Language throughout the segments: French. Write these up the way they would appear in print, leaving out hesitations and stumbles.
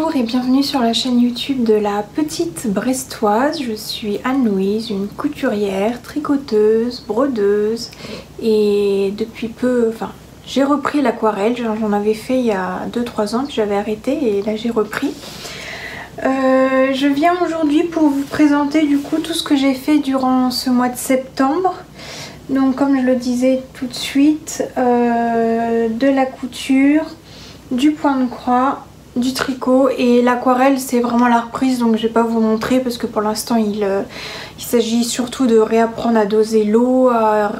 Bonjour et bienvenue sur la chaîne YouTube de la Petite Brestoise. Je suis Anne-Louise, une couturière, tricoteuse, brodeuse et depuis peu, j'ai repris l'aquarelle. J'en avais fait il y a 2-3 ans puis j'avais arrêté et là j'ai repris. Je viens aujourd'hui pour vous présenter du coup tout ce que j'ai fait durant ce mois de septembre. Donc comme je le disais tout de suite, de la couture, du point de croix, du tricot et l'aquarelle c'est vraiment la reprise, donc je vais pas vous montrer parce que pour l'instant il s'agit surtout de réapprendre à doser l'eau, à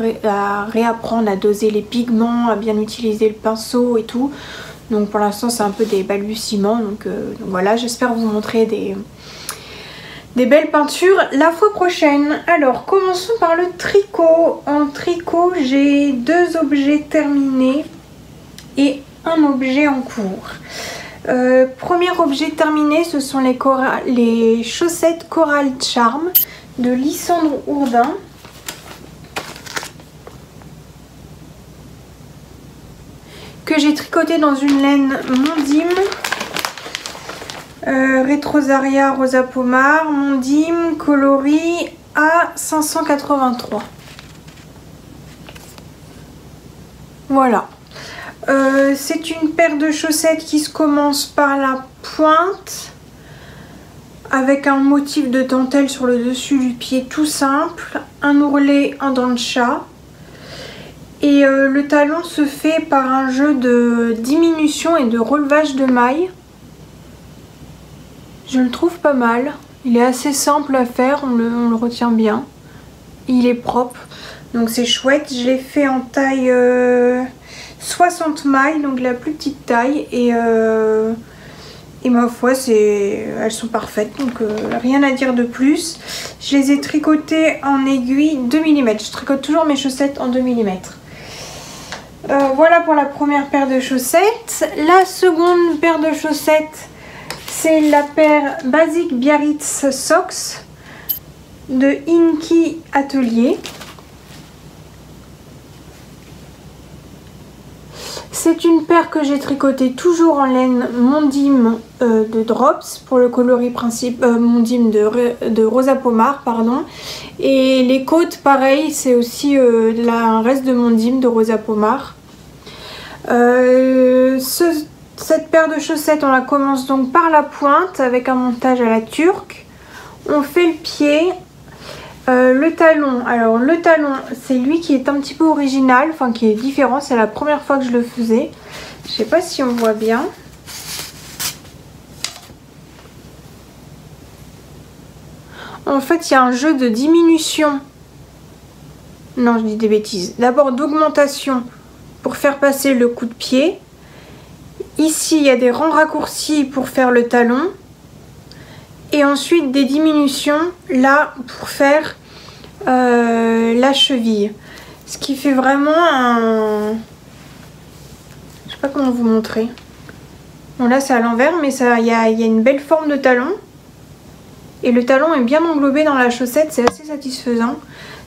réapprendre à doser les pigments, à bien utiliser le pinceau et tout. Donc pour l'instant c'est un peu des balbutiements, donc voilà, j'espère vous montrer des belles peintures la fois prochaine. Alors commençons par le tricot. En tricot j'ai 2 objets terminés et un objet en cours. Premier objet terminé, ce sont les chaussettes Coral Charm de Lysandre Hourdin. Que j'ai tricoté dans une laine Mondim, Retrosaria Rosa Pommard, Mondim coloris A583. Voilà. C'est une paire de chaussettes qui se commence par la pointe avec un motif de dentelle sur le dessus du pied tout simple, un ourlet, un dent de chat et le talon se fait par un jeu de diminution et de relevage de mailles. Je le trouve pas mal, il est assez simple à faire, on le retient bien, il est propre donc c'est chouette. Je l'ai fait en taille 60 mailles, donc la plus petite taille et ma foi elles sont parfaites, donc rien à dire de plus. Je les ai tricotées en aiguille 2 mm, je tricote toujours mes chaussettes en 2 mm. Voilà pour la première paire de chaussettes. La seconde paire de chaussettes, c'est la paire Basic Biarritz Socks de Inky Atelier. C'est une paire que j'ai tricotée toujours en laine Mondim de Drops pour le coloris Mondim de Rosa Pommard, pardon. Et les côtes, pareil, c'est aussi un reste de Mondim de Rosa Pommard. Cette paire de chaussettes, on la commence donc par la pointe avec un montage à la turque. On fait le pied. Le talon, alors le talon c'est lui qui est un petit peu original, enfin qui est différent, c'est la première fois que je le faisais. Je sais pas si on voit bien. En fait il y a un jeu de diminution. Non, je dis des bêtises. D'abord d'augmentation pour faire passer le coup de pied. Ici il y a des rangs raccourcis pour faire le talon. Et ensuite des diminutions là pour faire la cheville. Ce qui fait vraiment un... Je sais pas comment vous montrer. Bon là c'est à l'envers mais il y a une belle forme de talon. Et le talon est bien englobé dans la chaussette, c'est assez satisfaisant.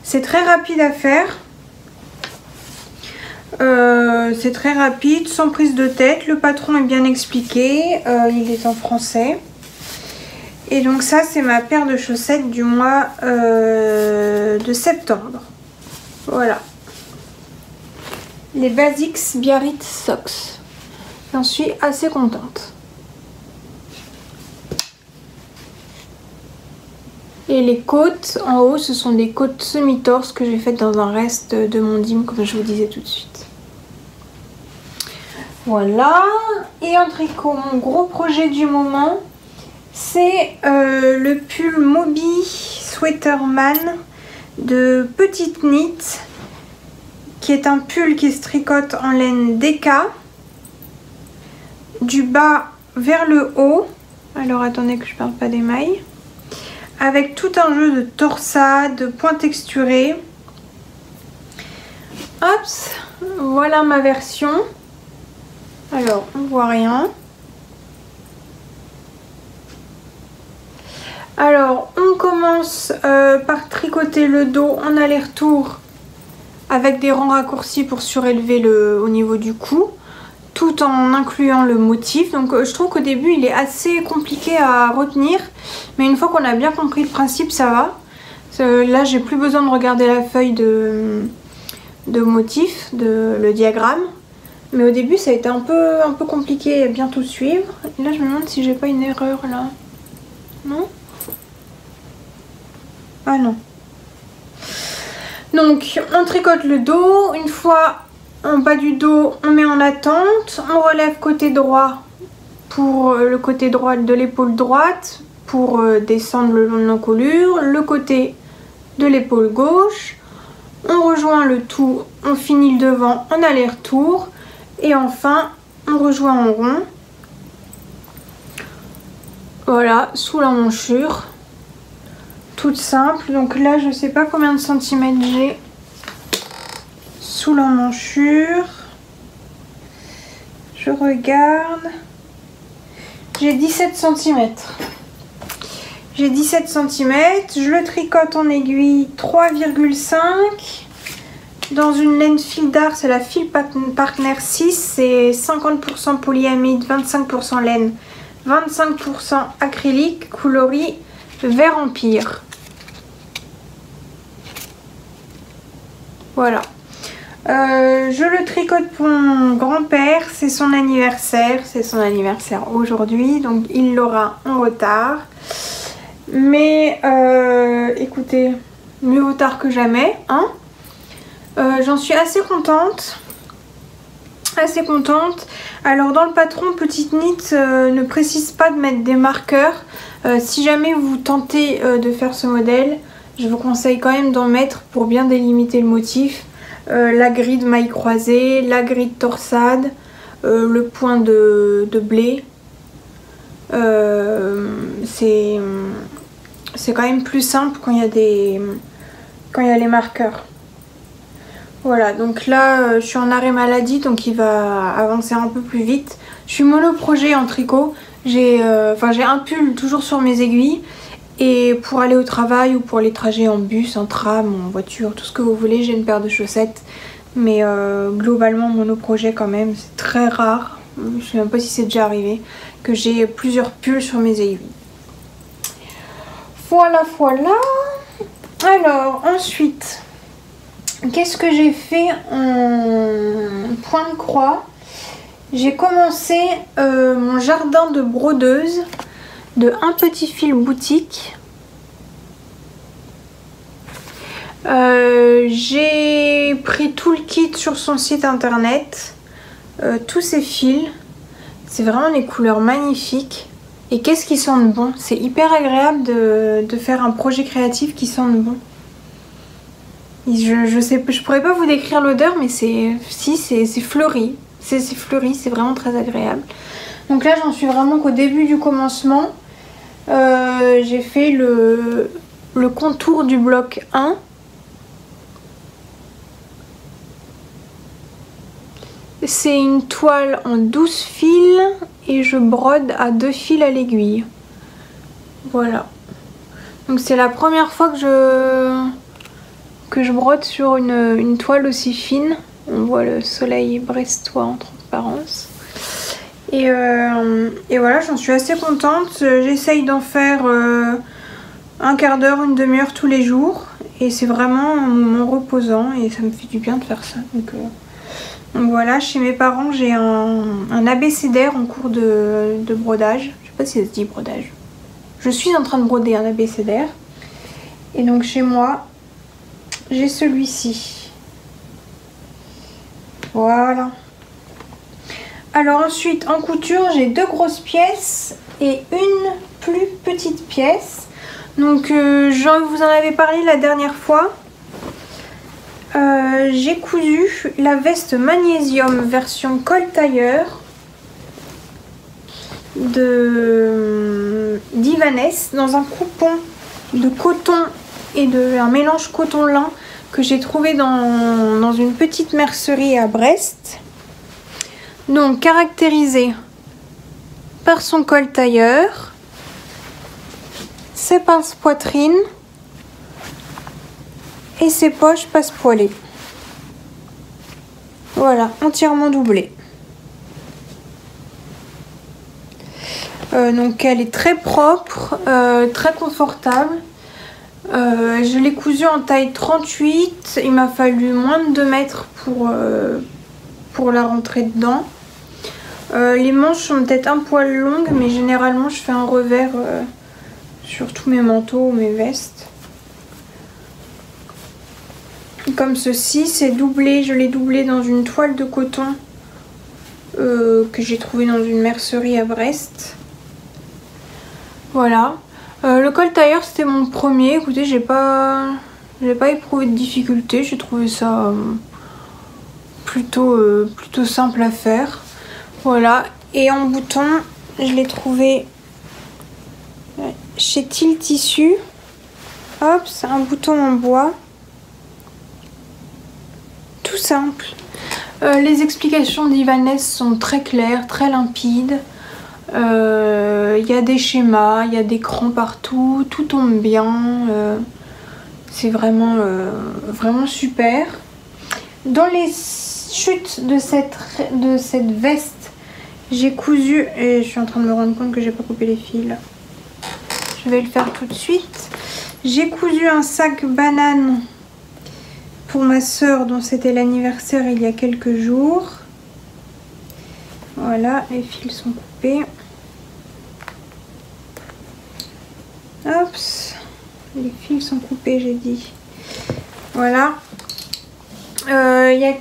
C'est très rapide à faire. C'est très rapide, sans prise de tête. Le patron est bien expliqué, il est en français. Et donc ça c'est ma paire de chaussettes du mois de septembre. Voilà. Les Basics Biarritz Socks. J'en suis assez contente. Et les côtes en haut, ce sont des côtes semi-torse que j'ai faites dans un reste de Mondim comme je vous disais tout de suite. Voilà. Et en tricot, mon gros projet du moment, c'est le pull Moby Sweaterman de Petite Knit, qui est un pull qui se tricote en laine DK, du bas vers le haut. Alors attendez que je ne perde pas des mailles. Avec tout un jeu de torsade, de points texturés. Hop, voilà ma version. Alors on voit rien. Alors on commence par tricoter le dos en aller-retour avec des rangs raccourcis pour surélever au niveau du cou. tout en incluant le motif. Donc je trouve qu'au début il est assez compliqué à retenir, mais une fois qu'on a bien compris le principe, ça va. Là j'ai plus besoin de regarder la feuille de motif, le diagramme. Mais au début ça a été un peu compliqué à bien tout suivre. Et là je me demande si j'ai pas une erreur là. Non? Ah non. Donc on tricote le dos. Une fois en bas du dos, on met en attente. On relève côté droit pour le côté droit de l'épaule droite pour descendre le long de l'encolure. Le côté de l'épaule gauche. On rejoint le tout. On finit le devant en aller-retour. Et enfin, on rejoint en rond. Voilà, sous l'emmanchure. Toute simple. Donc là, je sais pas combien de centimètres j'ai sous l'emmanchure. Je regarde. J'ai 17 cm. J'ai 17 cm. Je le tricote en aiguille 3,5. Dans une laine fil d'art, c'est la Fil Partner 6. C'est 50% polyamide, 25% laine, 25% acrylique, coloris vert empire. Voilà. Je le tricote pour mon grand-père, c'est son anniversaire aujourd'hui, donc il l'aura en retard. Mais écoutez, mieux vaut tard que jamais, hein. J'en suis assez contente. Alors dans le patron, Petite Knit ne précise pas de mettre des marqueurs. Si jamais vous tentez de faire ce modèle, je vous conseille quand même d'en mettre pour bien délimiter le motif. La grille de maille croisée, la grille de torsade, le point de blé. C'est quand même plus simple quand il y a les marqueurs. Voilà, donc là je suis en arrêt maladie, donc il va avancer un peu plus vite. Je suis monoprojet en tricot. J'ai un pull toujours sur mes aiguilles. Et pour aller au travail ou pour les trajets en bus, en tram, en voiture, tout ce que vous voulez, j'ai une paire de chaussettes. Mais globalement, monoprojet quand même, c'est très rare. Je ne sais même pas si c'est déjà arrivé que j'ai plusieurs pulls sur mes aiguilles. Voilà. Alors, ensuite, qu'est-ce que j'ai fait en point de croix? J'ai commencé mon jardin de brodeuse de Un Petit Fil Boutique. J'ai pris tout le kit sur son site internet, tous ces fils. C'est vraiment des couleurs magnifiques. Et qu'est-ce qu'ils sentent bon. C'est hyper agréable de faire un projet créatif qui sente bon. Je pourrais pas vous décrire l'odeur, mais c'est fleuri. C'est fleuri, c'est vraiment très agréable. Donc là, j'en suis vraiment qu'au début du commencement. J'ai fait le contour du bloc 1. C'est une toile en 12 fils et je brode à 2 fils à l'aiguille. Voilà. Donc c'est la première fois que je brode sur une toile aussi fine. On voit le soleil brestois en transparence. Et voilà, j'en suis assez contente. J'essaye d'en faire un quart d'heure, une demi-heure tous les jours. Et c'est vraiment un moment reposant et ça me fait du bien de faire ça. Donc voilà, chez mes parents, j'ai un abécédaire en cours de brodage. Je sais pas si ça se dit brodage. Je suis en train de broder un abécédaire. Et donc chez moi, j'ai celui-ci. Voilà. Alors ensuite, en couture, j'ai 2 grosses pièces et une plus petite pièce. Donc je vous en avais parlé la dernière fois. J'ai cousu la veste magnésium version col tailleur d'Ivanès dans un coupon de coton et un mélange coton-lin que j'ai trouvé dans une petite mercerie à Brest. Donc caractérisé par son col tailleur, ses pinces poitrine et ses poches passe-poilées. Voilà, entièrement doublé. Donc elle est très propre, très confortable. Je l'ai cousue en taille 38. Il m'a fallu moins de 2 mètres pour la rentrer dedans. Les manches sont peut-être un poil longues, mais généralement je fais un revers sur tous mes manteaux ou mes vestes. Comme ceci, c'est doublé, je l'ai doublé dans une toile de coton que j'ai trouvée dans une mercerie à Brest. Voilà. Le col tailleur c'était mon premier. Écoutez, j'ai pas éprouvé de difficulté, j'ai trouvé ça plutôt simple à faire. Voilà. Et en bouton, je l'ai trouvé chez Til Tissu. Hop, c'est un bouton en bois. Tout simple. Les explications d'Ivanès sont très claires, très limpides. Il y a des schémas, il y a des crans partout, tout tombe bien. C'est vraiment super. Dans les chutes de cette veste, j'ai cousu, et je suis en train de me rendre compte que j'ai pas coupé les fils. Je vais le faire tout de suite. J'ai cousu un sac banane pour ma soeur dont c'était l'anniversaire il y a quelques jours. Voilà, les fils sont coupés. Hop, les fils sont coupés, j'ai dit. Voilà. Il y a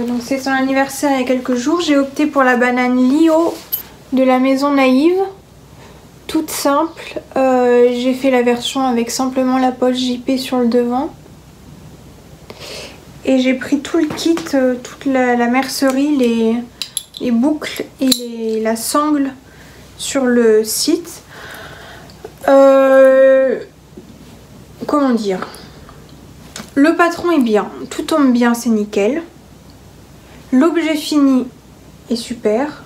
donc c'est son anniversaire il y a quelques jours. J'ai opté pour la banane Lio de la Maison Naïve. Toute simple. J'ai fait la version avec simplement la poche JP sur le devant. Et j'ai pris tout le kit, toute la mercerie, les boucles et la sangle sur le site. Comment dire? Le patron est bien, tout tombe bien, c'est nickel. L'objet fini est super.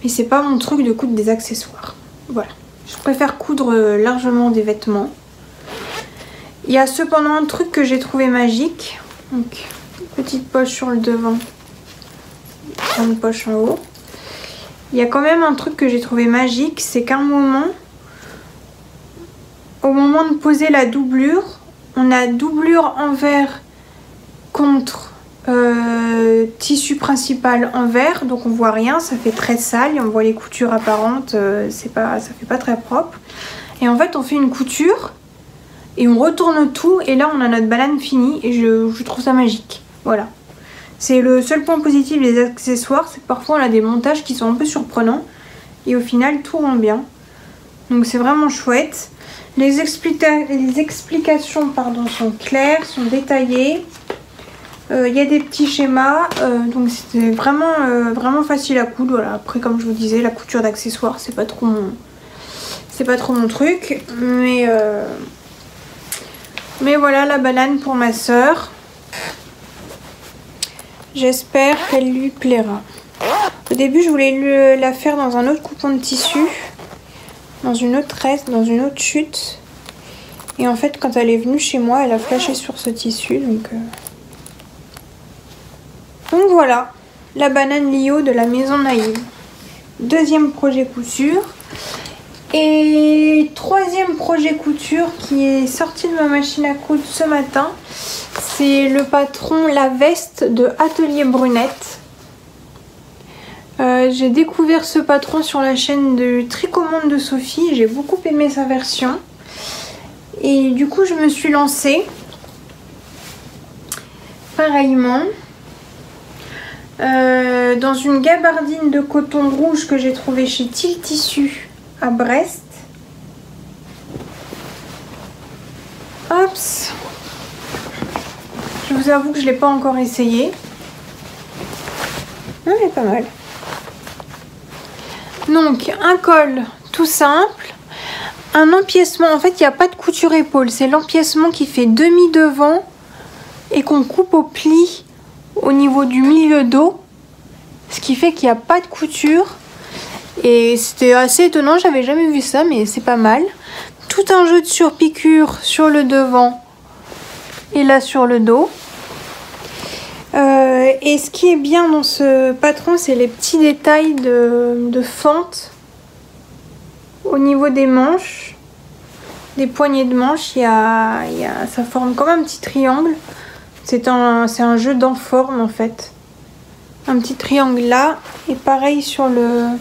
Mais c'est pas mon truc de coudre des accessoires. Voilà. Je préfère coudre largement des vêtements. Il y a cependant un truc que j'ai trouvé magique. Donc, petite poche sur le devant, grande poche en haut. Il y a quand même un truc que j'ai trouvé magique, c'est qu'à un moment, au moment de poser la doublure, on a doublure envers contre tissu principal envers, donc on voit rien, ça fait très sale, et on voit les coutures apparentes, ça fait pas très propre. Et en fait, on fait une couture. Et on retourne tout et là on a notre banane finie et je trouve ça magique. Voilà. C'est le seul point positif des accessoires, c'est que parfois on a des montages qui sont un peu surprenants et au final tout rend bien. Donc c'est vraiment chouette. Les explications sont claires, sont détaillées. Il y a des petits schémas, donc c'était vraiment facile à coudre. Voilà. Après, comme je vous disais, la couture d'accessoires c'est pas trop mon truc, mais voilà la banane pour ma soeur. J'espère qu'elle lui plaira. Au début, je voulais la faire dans un autre coupon de tissu, dans une autre reste, dans une autre chute. Et en fait, quand elle est venue chez moi, elle a flashé sur ce tissu. Donc voilà, la banane Lio de la Maison Naïve. Deuxième projet couture. Et troisième projet couture qui est sorti de ma machine à coudre ce matin, c'est le patron La Veste de Atelier Brunette. J'ai découvert ce patron sur la chaîne de Tricomonde de Sophie, j'ai beaucoup aimé sa version. Et du coup je me suis lancée pareillement dans une gabardine de coton rouge que j'ai trouvée chez Til Tissu à Brest. Hops. Je vous avoue que je ne l'ai pas encore essayé. Elle est pas mal. Donc un col tout simple. Un empiècement. En fait il n'y a pas de couture épaule. C'est l'empiècement qui fait demi devant et qu'on coupe au pli au niveau du milieu dos. Ce qui fait qu'il n'y a pas de couture. Et c'était assez étonnant, j'avais jamais vu ça, mais c'est pas mal. Tout un jeu de surpiqûre sur le devant et là sur le dos. Et ce qui est bien dans ce patron, c'est les petits détails de fente au niveau des manches, des poignées de manches, ça forme comme un petit triangle. C'est un jeu d'enforme en fait. Un petit triangle là, et pareil sur le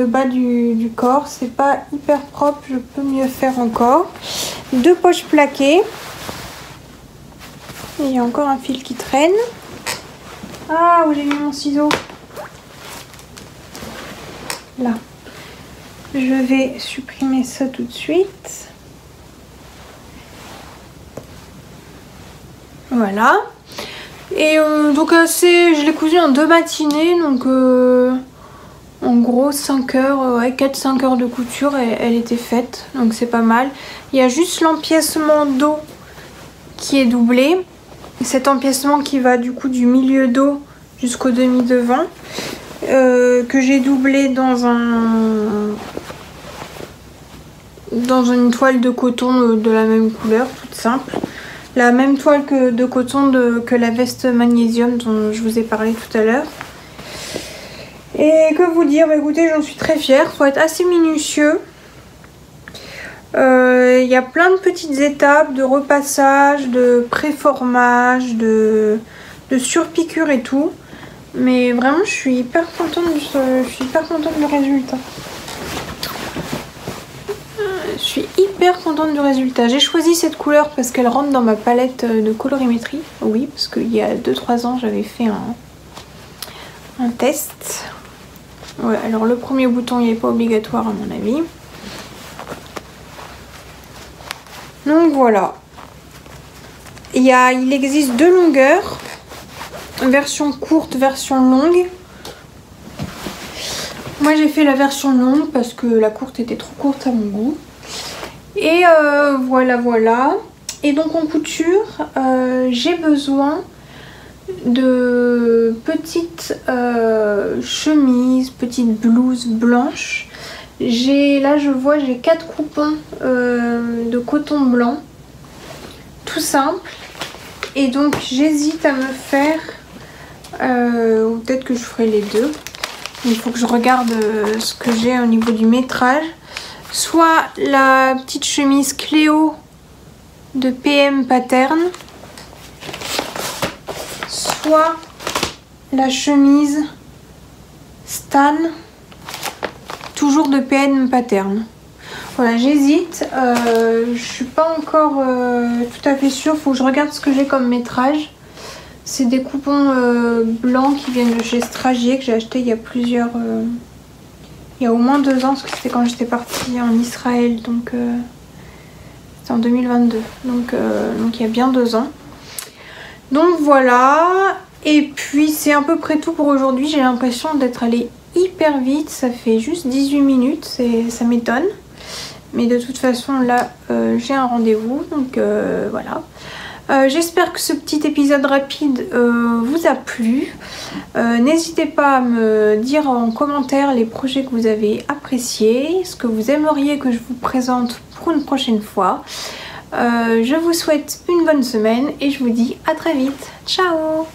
bas du corps. C'est pas hyper propre, je peux mieux faire encore. 2 poches plaquées. Et il y a encore un fil qui traîne. Ah, où j'ai mis mon ciseau? Là. Je vais supprimer ça tout de suite. Voilà. Et donc je l'ai cousu en 2 matinées, donc en gros 5 heures, ouais, 4-5 heures de couture, elle était faite, donc c'est pas mal. Il y a juste l'empiècement dos qui est doublé, cet empiècement qui va du coup du milieu dos jusqu'au demi-devant, que j'ai doublé dans une toile de coton de la même couleur, toute simple. La même toile de coton que la veste magnésium dont je vous ai parlé tout à l'heure. Et que vous dire, bah écoutez, j'en suis très fière. Il faut être assez minutieux. Il y a plein de petites étapes de repassage, de préformage, de surpiqûre et tout. Mais vraiment, je suis hyper contente du résultat. Je suis hyper contente du résultat. J'ai choisi cette couleur parce qu'elle rentre dans ma palette de colorimétrie. Oui, parce qu'il y a 2-3 ans, j'avais fait un test. Ouais, alors le premier bouton, il n'est pas obligatoire à mon avis. Donc voilà. Il existe 2 longueurs. Version courte, version longue. Moi, j'ai fait la version longue parce que la courte était trop courte à mon goût. Et voilà. Et donc en couture, j'ai besoin de petites chemises, petites blouses blanches. Là je vois j'ai 4 coupons de coton blanc, tout simple. Et donc j'hésite à me faire, ou peut-être que je ferai les deux. Il faut que je regarde ce que j'ai au niveau du métrage. Soit la petite chemise Cléo de PM Pattern, soit la chemise Stan, toujours de PM Pattern. Voilà, j'hésite, je suis pas encore tout à fait sûre, faut que je regarde ce que j'ai comme métrage. C'est des coupons blancs qui viennent de chez Stragier que j'ai acheté il y a il y a au moins 2 ans, parce que c'était quand j'étais partie en Israël, donc c'était en 2022, donc il y a bien 2 ans. Donc voilà, et puis c'est à peu près tout pour aujourd'hui. J'ai l'impression d'être allée hyper vite, ça fait juste 18 minutes, ça m'étonne. Mais de toute façon là, j'ai un rendez-vous, donc voilà. J'espère que ce petit épisode rapide vous a plu. N'hésitez pas à me dire en commentaire les projets que vous avez appréciés, ce que vous aimeriez que je vous présente pour une prochaine fois. Je vous souhaite une bonne semaine et je vous dis à très vite. Ciao!